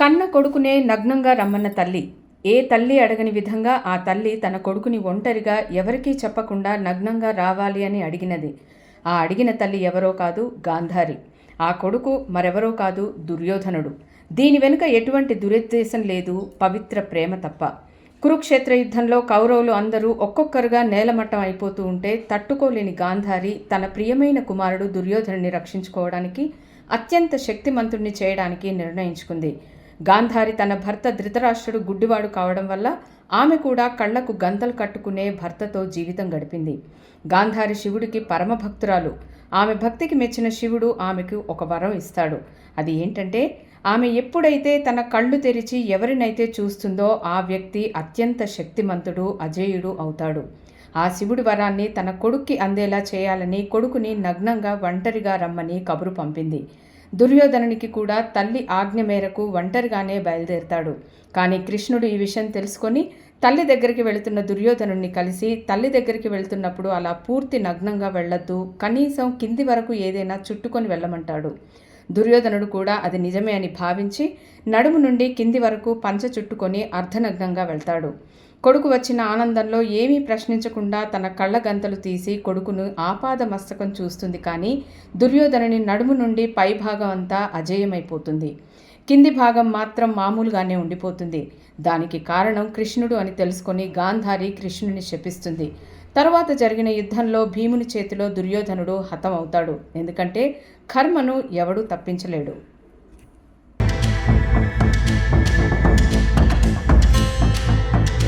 కన్న కొడుకునే నగ్నంగా రమ్మన్న తల్లి. ఏ తల్లి అడగని విధంగా ఆ తల్లి తన కొడుకుని ఒంటరిగా ఎవరికీ చెప్పకుండా నగ్నంగా రావాలి అని అడిగినది. ఆ అడిగిన తల్లి ఎవరో కాదు, గాంధారి. ఆ కొడుకు మరెవరో కాదు, దుర్యోధనుడు. దీని వెనుక ఎటువంటి దురుద్దేశం లేదు, పవిత్ర ప్రేమ తప్ప. కురుక్షేత్ర యుద్ధంలో కౌరవులు అందరూ ఒక్కొక్కరుగా నేలమట్టం అయిపోతూ ఉంటే తట్టుకోలేని గాంధారి తన ప్రియమైన కుమారుడు దుర్యోధనుని రక్షించుకోవడానికి, అత్యంత శక్తిమంతుణ్ణి చేయడానికి నిర్ణయించుకుంది. గాంధారి తన భర్త ధృతరాష్ట్రుడు గుడ్డివాడు కావడం వల్ల ఆమె కూడా కళ్లకు గంతలు కట్టుకునే భర్తతో జీవితం గడిపింది. గాంధారి శివుడికి పరమభక్తురాలు. ఆమె భక్తికి మెచ్చిన శివుడు ఆమెకు ఒక వరం ఇస్తాడు. అది ఏంటంటే, ఆమె ఎప్పుడైతే తన కళ్ళు తెరిచి ఎవరినైతే చూస్తుందో ఆ వ్యక్తి అత్యంత శక్తిమంతుడు, అజేయుడు అవుతాడు. ఆ శివుడి వరాన్ని తన కొడుక్కి అందేలా చేయాలని కొడుకుని నగ్నంగా ఒంటరిగా రమ్మని కబురు పంపింది. దుర్యోధనునికి కూడా తల్లి ఆజ్ఞ మేరకు ఒంటరిగానే బయలుదేరతాడు. కానీ కృష్ణుడు ఈ విషయం తెలుసుకొని తల్లి దగ్గరికి వెళుతున్న దుర్యోధనుణ్ణి కలిసి, తల్లి దగ్గరికి వెళుతున్నప్పుడు అలా పూర్తి నగ్నంగా వెళ్ళొద్దు, కనీసం కింది వరకు ఏదైనా చుట్టుకొని వెళ్ళమంటాడు. దుర్యోధనుడు కూడా అది నిజమే అని భావించి నడుము నుండి కింది వరకు పంచ చుట్టుకొని అర్ధనగ్నంగా వెళ్తాడు. కొడుకు వచ్చిన ఆనందంలో ఏమీ ప్రశ్నించకుండా తన కళ్ళ గంతలు తీసి కొడుకును ఆపాద మస్తకం చూస్తుంది. కానీ దుర్యోధనుని నడుము నుండి పైభాగం అంతా అజేయమైపోతుంది. కింది భాగం మాత్రం మామూలుగానే ఉండిపోతుంది. దానికి కారణం కృష్ణుడు అని తెలుసుకొని గాంధారి కృష్ణుని శపిస్తుంది. తరువాత జరిగిన యుద్ధంలో భీముని చేతిలో దుర్యోధనుడు హతమవుతాడు. ఎందుకంటే కర్మను ఎవడూ తప్పించలేడు.